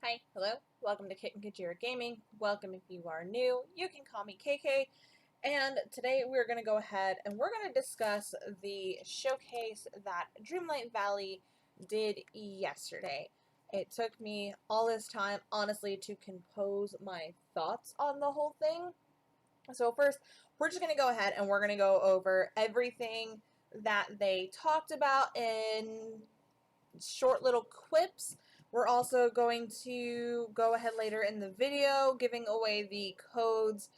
Hi, hello, welcome to Kit and Kajira Gaming. Welcome if you are new. You can call me KK. And today we're going to go ahead and we're going to discuss the showcase that Dreamlight Valley did yesterday. It took me all this time, honestly, to compose my thoughts on the whole thing. So first, we're just going to go ahead and we're going to go over everything that they talked about in short little quips. We're also going to go ahead later in the video giving away the codes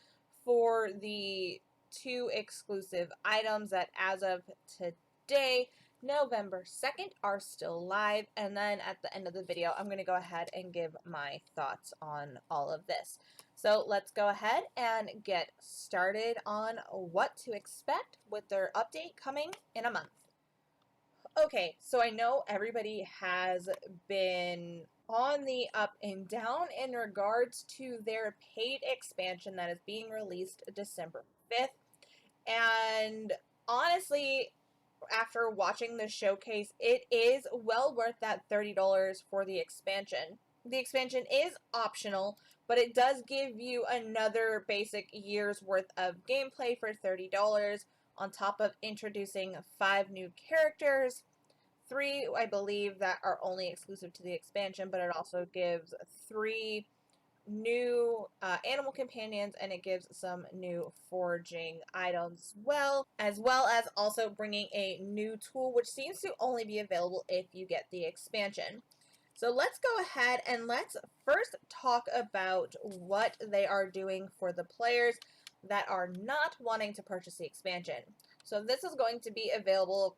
for the 2 exclusive items that as of today, November 2nd, are still live. And then at the end of the video, I'm going to go ahead and give my thoughts on all of this. So let's go ahead and get started on what to expect with their update coming in a month. Okay, so I know everybody has been on the up and down in regards to their paid expansion that is being released December 5th. And honestly, after watching the showcase, it is well worth that $30 for the expansion. The expansion is optional, but it does give you another basic year's worth of gameplay for $30 on top of introducing 5 new characters. 3, I believe, that are only exclusive to the expansion, but it also gives 3 new animal companions, and it gives some new foraging items as well as also bringing a new tool, which seems to only be available if you get the expansion. So let's go ahead and let's first talk about what they are doing for the players that are not wanting to purchase the expansion. So this is going to be available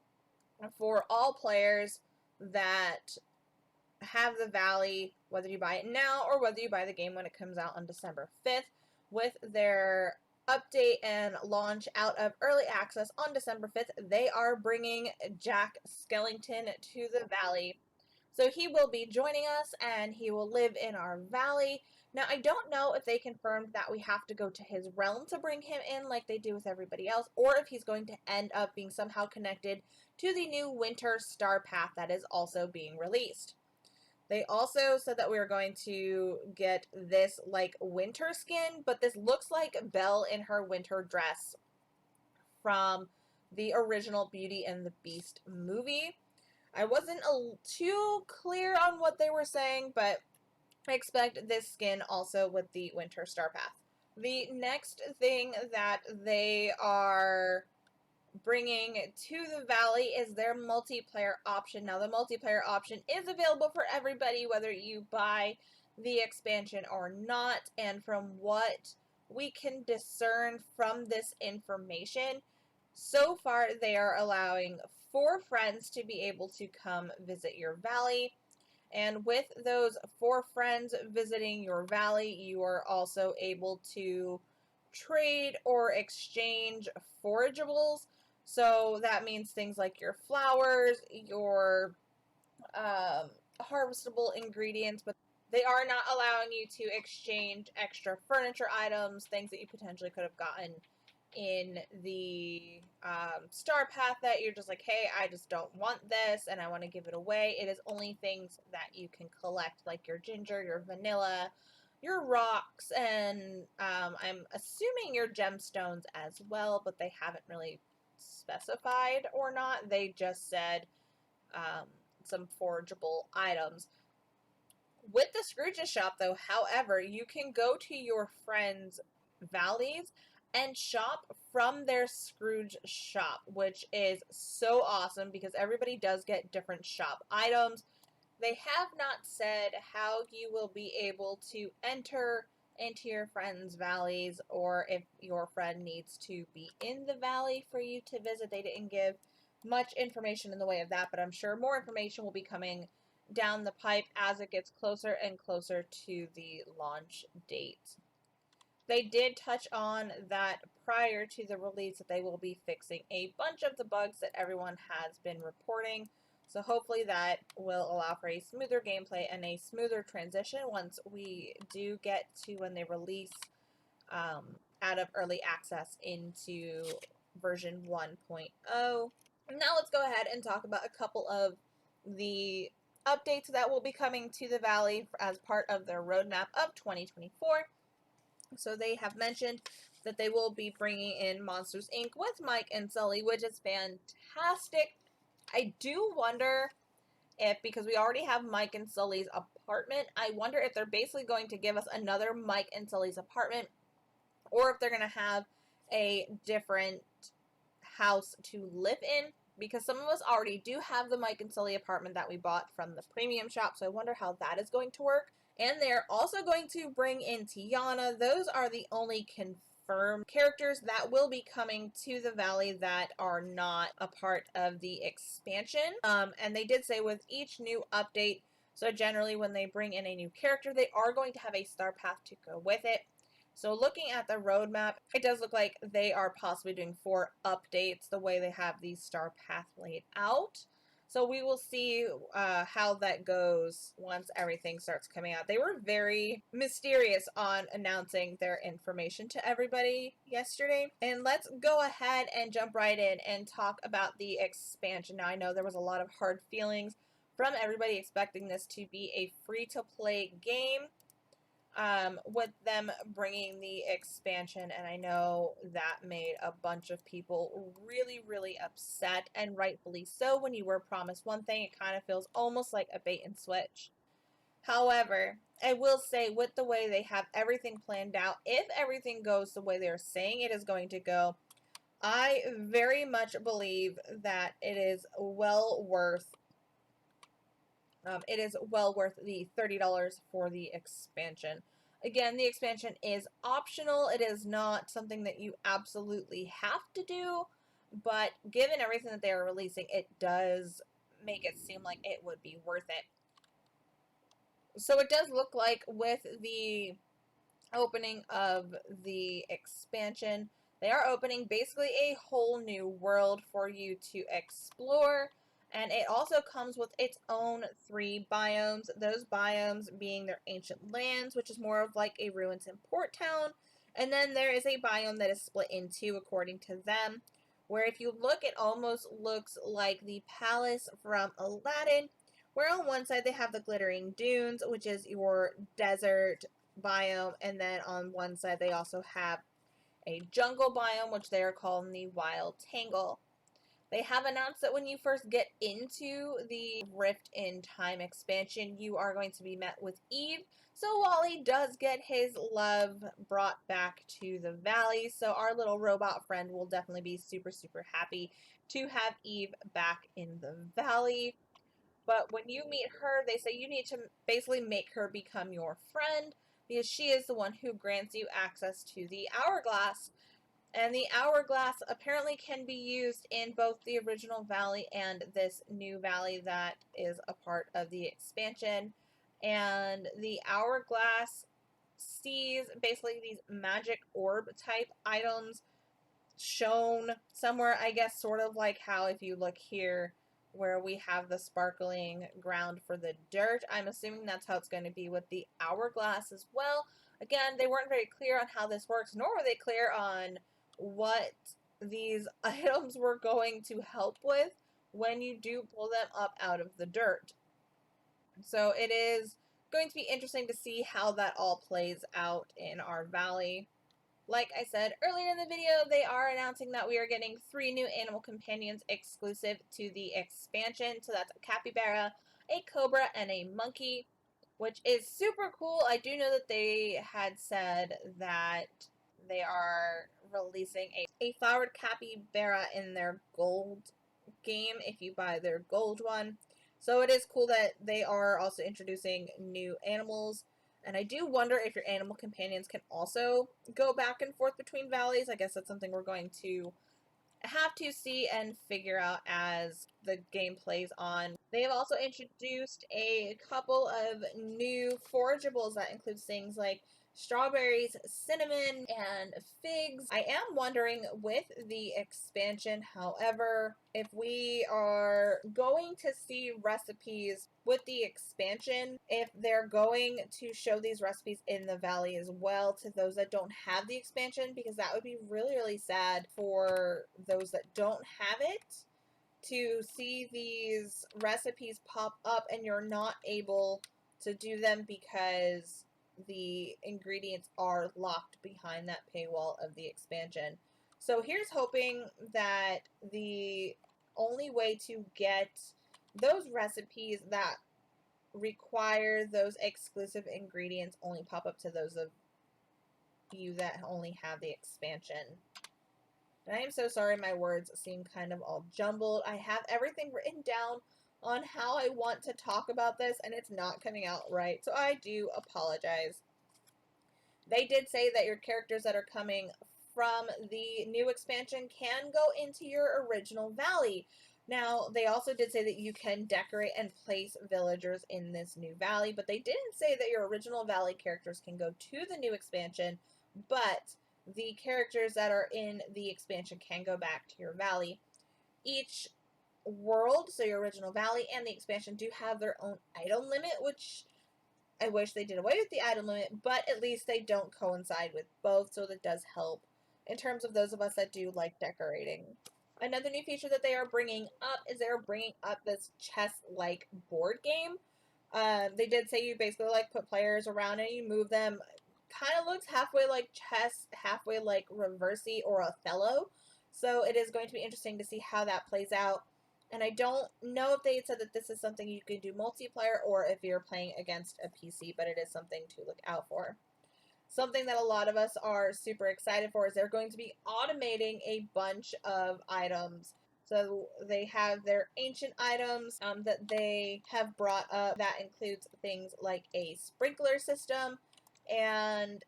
for all players that have the Valley, whether you buy it now or whether you buy the game when it comes out on December 5th, with their update and launch out of early access on December 5th, they are bringing Jack Skellington to the Valley. So he will be joining us and he will live in our valley. Now, I don't know if they confirmed that we have to go to his realm to bring him in like they do with everybody else, or if he's going to end up being somehow connected to the new Winter Star Path that is also being released. They also said that we are going to get this like winter skin, but this looks like Belle in her winter dress from the original Beauty and the Beast movie. I wasn't too clear on what they were saying, but I expect this skin also with the Winter Star Path. The next thing that they are bringing to the Valley is their multiplayer option. Now, the multiplayer option is available for everybody, whether you buy the expansion or not, and from what we can discern from this information, so far they are allowing 4 friends to be able to come visit your valley. And with those 4 friends visiting your valley, you are also able to trade or exchange forageables. So that means things like your flowers, your harvestable ingredients, but they are not allowing you to exchange extra furniture items, things that you potentially could have gotten in the star path that you're just like, hey, I just don't want this and I want to give it away. It is only things that you can collect, like your ginger, your vanilla, your rocks, and I'm assuming your gemstones as well, but they haven't really specified or not. They just said some forageable items. With the Scrooge's shop, though, however, you can go to your friends' valleys and shop from their Scrooge shop, which is so awesome because everybody does get different shop items. They have not said how you will be able to enter into your friend's valleys or if your friend needs to be in the valley for you to visit. They didn't give much information in the way of that, but I'm sure more information will be coming down the pipe as it gets closer and closer to the launch date. They did touch on that prior to the release that they will be fixing a bunch of the bugs that everyone has been reporting. So hopefully that will allow for a smoother gameplay and a smoother transition once we do get to when they release out of early access into version 1.0. Now let's go ahead and talk about a couple of the updates that will be coming to the Valley as part of their roadmap of 2024. So they have mentioned that they will be bringing in Monsters Inc. with Mike and Sully, which is fantastic. I do wonder if, because we already have Mike and Sully's apartment, I wonder if they're basically going to give us another Mike and Sully's apartment, or if they're going to have a different house to live in, because some of us already do have the Mike and Sully apartment that we bought from the premium shop, so I wonder how that is going to work. And they're also going to bring in Tiana. Those are the only confirmed characters that will be coming to the Valley that are not a part of the expansion. And they did say with each new update, so generally when they bring in a new character, they are going to have a star path to go with it. So looking at the roadmap, it does look like they are possibly doing 4 updates the way they have the star path laid out. So we will see how that goes once everything starts coming out. They were very mysterious on announcing their information to everybody yesterday. And let's go ahead and jump right in and talk about the expansion. Now, I know there was a lot of hard feelings from everybody expecting this to be a free-to-play game. With them bringing the expansion, and I know that made a bunch of people really, really upset, and rightfully so. When you were promised one thing, it kind of feels almost like a bait and switch. However, I will say, with the way they have everything planned out, if everything goes the way they're saying it is going to go, I very much believe that it is well worth the $30 for the expansion. Again, the expansion is optional. It is not something that you absolutely have to do, but given everything that they are releasing, it does make it seem like it would be worth it. So it does look like with the opening of the expansion, they are opening basically a whole new world for you to explore. And it also comes with its own 3 biomes. Those biomes being their ancient lands, which is more of like a ruins and port town. And then there is a biome that is split in 2 according to them, where if you look, it almost looks like the palace from Aladdin, where on one side they have the glittering dunes, which is your desert biome, and then on one side they also have a jungle biome, which they are calling the Wild Tangle. They have announced that when you first get into the Rift in Time expansion, you are going to be met with Eve. So Wally does get his love brought back to the Valley. So our little robot friend will definitely be super, super happy to have Eve back in the Valley. But when you meet her, they say you need to basically make her become your friend, because she is the one who grants you access to the hourglass. And the hourglass apparently can be used in both the original Valley and this new Valley that is a part of the expansion. And the hourglass sees basically these magic orb type items shown somewhere, I guess, sort of like how if you look here where we have the sparkling ground for the dirt. I'm assuming that's how it's going to be with the hourglass as well. Again, they weren't very clear on how this works, nor were they clear on what these items were going to help with when you do pull them up out of the dirt. So it is going to be interesting to see how that all plays out in our valley. Like I said earlier in the video, they are announcing that we are getting 3 new animal companions exclusive to the expansion. So that's a capybara, a cobra, and a monkey, which is super cool. I do know that they had said that they are releasing a flowered capybara in their gold game if you buy their gold one. So it is cool that they are also introducing new animals. And I do wonder if your animal companions can also go back and forth between valleys. I guess that's something we're going to have to see and figure out as the game plays on. They have also introduced a couple of new forageables that includes things like strawberries, cinnamon, and figs. I am wondering with the expansion, however, if we are going to see recipes with the expansion, if they're going to show these recipes in the valley as well to those that don't have the expansion, because that would be really, really sad for those that don't have it. to see these recipes pop up and you're not able to do them because the ingredients are locked behind that paywall of the expansion. So here's hoping that the only way to get those recipes that require those exclusive ingredients only pop up to those of you that only have the expansion. And I am so sorry my words seem kind of all jumbled. I have everything written down on how I want to talk about this, and it's not coming out right, so I do apologize. They did say that your characters that are coming from the new expansion can go into your original valley. Now, they also did say that you can decorate and place villagers in this new valley, but they didn't say that your original valley characters can go to the new expansion, but the characters that are in the expansion can go back to your valley. Each world, so your original valley and the expansion, do have their own item limit, which I wish they did away with the item limit, but at least they don't coincide with both, so that does help in terms of those of us that do like decorating. Another new feature that they are bringing up is they're bringing up this chess-like board game. They did say you basically like put players around and you move them. Kind of looks halfway like chess, halfway like Reversey or Othello. So it is going to be interesting to see how that plays out. And I don't know if they said that this is something you can do multiplayer or if you're playing against a PC, but it is something to look out for. Something that a lot of us are super excited for is they're going to be automating a bunch of items. So they have their ancient items that they have brought up. That includes things like a sprinkler system and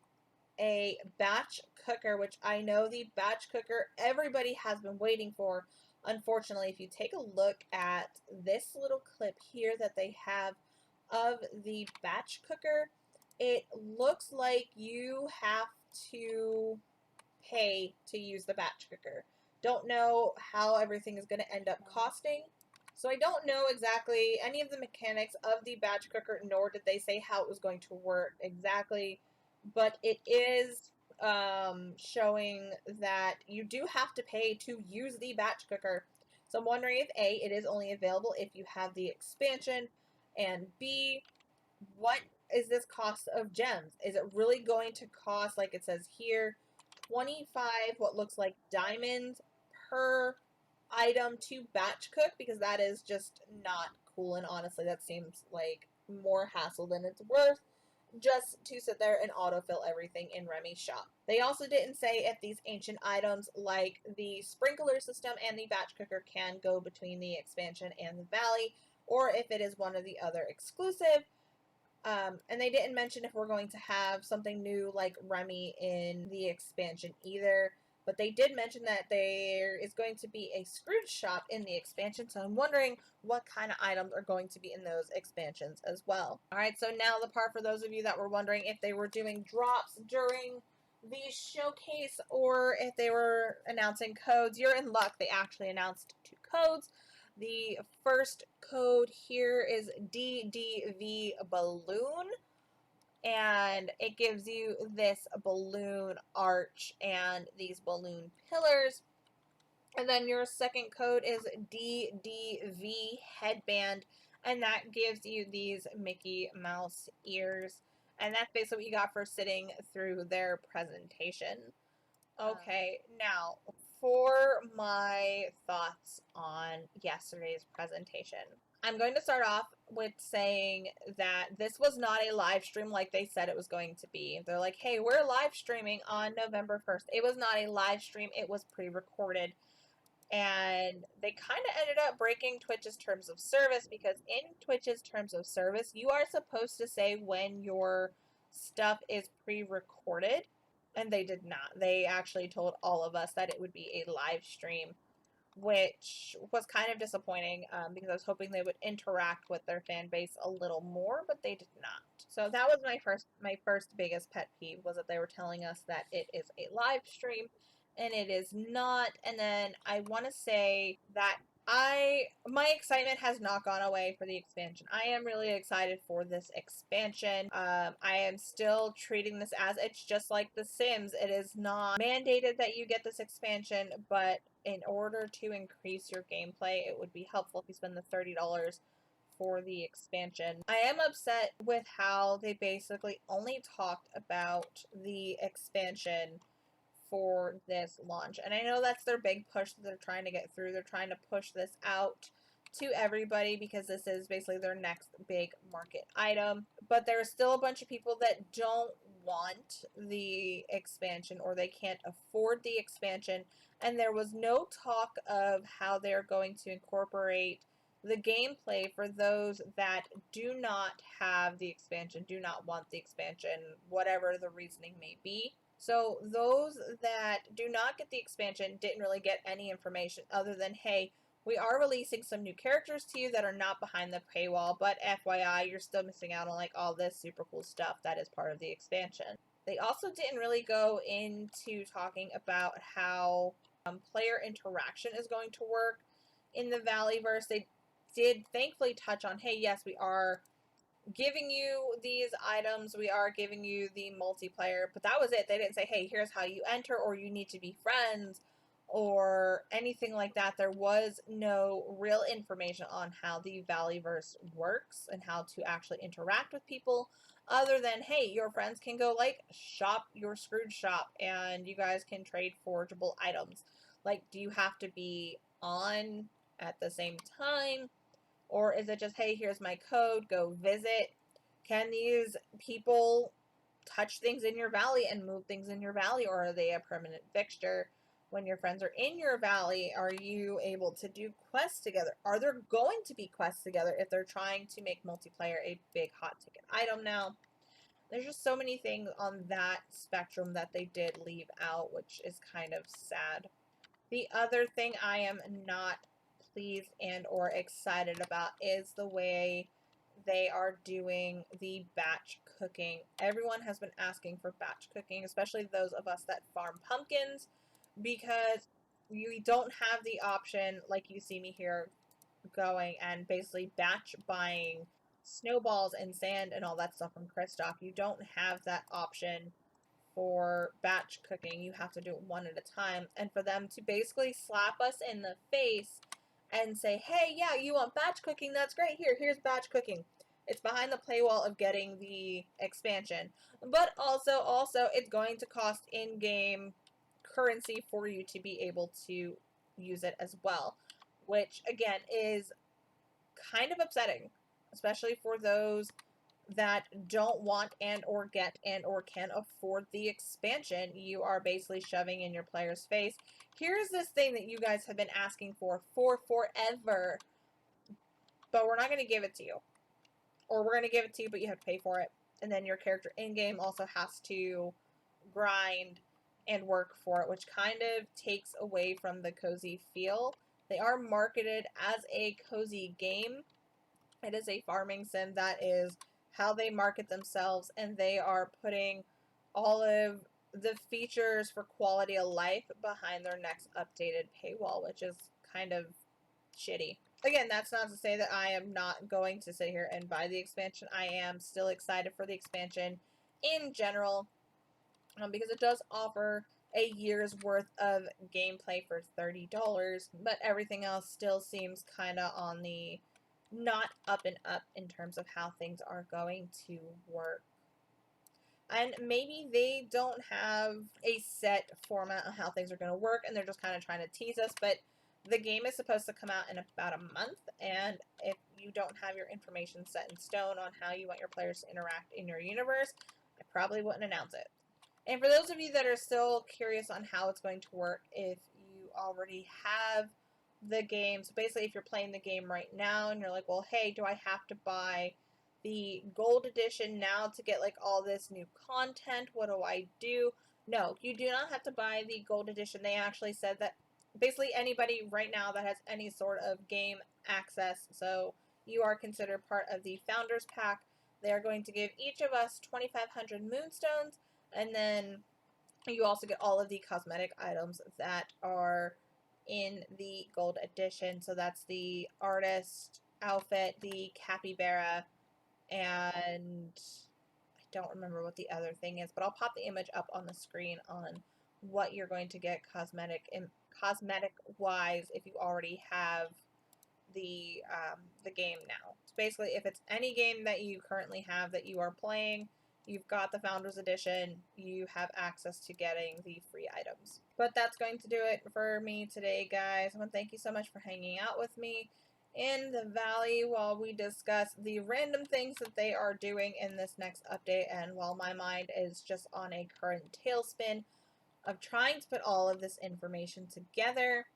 a batch cooker, which I know the batch cooker everybody has been waiting for. Unfortunately, if you take a look at this little clip here that they have of the batch cooker, it looks like you have to pay to use the batch cooker. Don't know how everything is going to end up costing. So I don't know exactly any of the mechanics of the batch cooker, nor did they say how it was going to work exactly. But it is showing that you do have to pay to use the batch cooker. So I'm wondering if A, it is only available if you have the expansion, and B, what is this cost of gems? Is it really going to cost, like it says here, 25 what looks like diamonds per item to batch cook? Because that is just not cool, and honestly that seems like more hassle than it's worth just to sit there and autofill everything in Remy's shop. They also didn't say if these ancient items like the sprinkler system and the batch cooker can go between the expansion and the valley, or if it is one or the other exclusive. And they didn't mention if we're going to have something new like Remy in the expansion either. But they did mention that there is going to be a Scrooge shop in the expansion. So I'm wondering what kind of items are going to be in those expansions as well. Alright, so now the part for those of you that were wondering if they were doing drops during the showcase or if they were announcing codes. You're in luck. They actually announced 2 codes. The first code here is DDV Balloon, and it gives you this balloon arch and these balloon pillars. And then your second code is DDV Headband, and that gives you these Mickey Mouse ears. And that's basically what you got for sitting through their presentation. Okay, now for my thoughts on yesterday's presentation. I'm going to start off with saying that this was not a live stream like they said it was going to be. They're like, hey, we're live streaming on November 1st. It was not a live stream. It was pre-recorded. And they kind of ended up breaking Twitch's terms of service, because in Twitch's terms of service, you are supposed to say when your stuff is pre-recorded. And they did not. They actually told all of us that it would be a live stream, which was kind of disappointing because I was hoping they would interact with their fan base a little more, but they did not. So that was my first biggest pet peeve, was that they were telling us that it is a live stream, and it is not. And then I want to say that my excitement has not gone away for the expansion. I am really excited for this expansion. I am still treating this as it's just like The Sims. It is not mandated that you get this expansion, but in order to increase your gameplay, it would be helpful if you spend the $30 for the expansion. I am upset with how they basically only talked about the expansion for this launch. And I know that's their big push that they're trying to get through. They're trying to push this out to everybody because this is basically their next big market item. But there are still a bunch of people that don't want the expansion or they can't afford the expansion. And there was no talk of how they're going to incorporate the gameplay for those that do not have the expansion, do not want the expansion, whatever the reasoning may be. So those that do not get the expansion didn't really get any information other than, hey, we are releasing some new characters to you that are not behind the paywall, but FYI, you're still missing out on like all this super cool stuff that is part of the expansion. They also didn't really go into talking about how player interaction is going to work in the Valleyverse. They did thankfully touch on, hey, yes, we are giving you these items, we are giving you the multiplayer, but that was it. They didn't say, hey, here's how you enter, or you need to be friends, or anything like that. There was no real information on how the Valleyverse works and how to actually interact with people, other than, hey, your friends can go, like, shop your Scrooge shop, and you guys can trade forgeable items. Like, do you have to be on at the same time? Or is it just, hey, here's my code, go visit? Can these people touch things in your valley and move things in your valley, or are they a permanent fixture? When your friends are in your valley, are you able to do quests together? Are there going to be quests together if they're trying to make multiplayer a big hot ticket item now? There's just so many things on that spectrum that they did leave out, which is kind of sad. The other thing I am not pleased and or excited about is the way they are doing the batch cooking. Everyone has been asking for batch cooking, especially those of us that farm pumpkins, because you don't have the option, like you see me here going and basically batch buying snowballs and sand and all that stuff from Kristoff. You don't have that option for batch cooking. You have to do it one at a time. And for them to basically slap us in the face and say, hey, yeah, you want batch cooking? That's great. Here's batch cooking. It's behind the paywall of getting the expansion. But also, it's going to cost in-game currency for you to be able to use it as well. Which, again, is kind of upsetting. Especially for those that don't want and or get and or can afford the expansion. You are basically shoving in your player's face, here's this thing that you guys have been asking for forever, but we're not going to give it to you. Or we're going to give it to you, but you have to pay for it. And then your character in-game also has to grind and work for it, which kind of takes away from the cozy feel. They are marketed as a cozy game. It is a farming sim. That is how they market themselves, and they are putting all of the features for quality of life behind their next updated paywall, which is kind of shitty. Again, that's not to say that I am not going to sit here and buy the expansion. I am still excited for the expansion in general, because it does offer a year's worth of gameplay for $30, but everything else still seems kind of on the not up and up in terms of how things are going to work. And maybe they don't have a set format on how things are going to work, and they're just kind of trying to tease us, but the game is supposed to come out in about a month, and if you don't have your information set in stone on how you want your players to interact in your universe, I probably wouldn't announce it. And for those of you that are still curious on how it's going to work, if you already have the game, so basically if you're playing the game right now and you're like, well, hey, do I have to buy the gold edition now to get like all this new content? What do I do? No, you do not have to buy the gold edition. They actually said that basically anybody right now that has any sort of game access, so you are considered part of the Founders Pack, they are going to give each of us 2,500 moonstones, and then you also get all of the cosmetic items that are in the gold edition. So that's the artist outfit, the capybara, and I don't remember what the other thing is, but I'll pop the image up on the screen on what you're going to get cosmetic cosmetic wise if you already have the game now. So basically, if it's any game that you currently have that you are playing, you've got the Founders Edition, you have access to getting the free items. But that's going to do it for me today, guys. I want to thank you so much for hanging out with me in the Valley while we discuss the random things that they are doing in this next update, and while my mind is just on a current tailspin of trying to put all of this information together.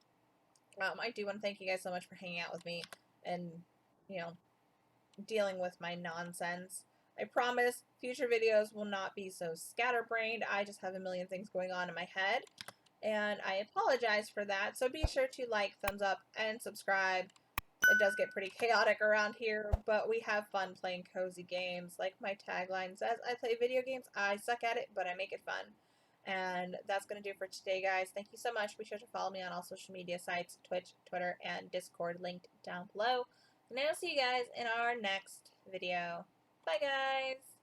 I do want to thank you guys so much for hanging out with me and, you know, dealing with my nonsense. I promise future videos will not be so scatterbrained. I just have a million things going on in my head, and I apologize for that. So be sure to like, thumbs up, and subscribe. It does get pretty chaotic around here, but we have fun playing cozy games. Like my tagline says, I play video games, I suck at it, but I make it fun. And that's going to do it for today, guys. Thank you so much. Be sure to follow me on all social media sites, Twitch, Twitter, and Discord, linked down below. And I'll see you guys in our next video. Bye, guys!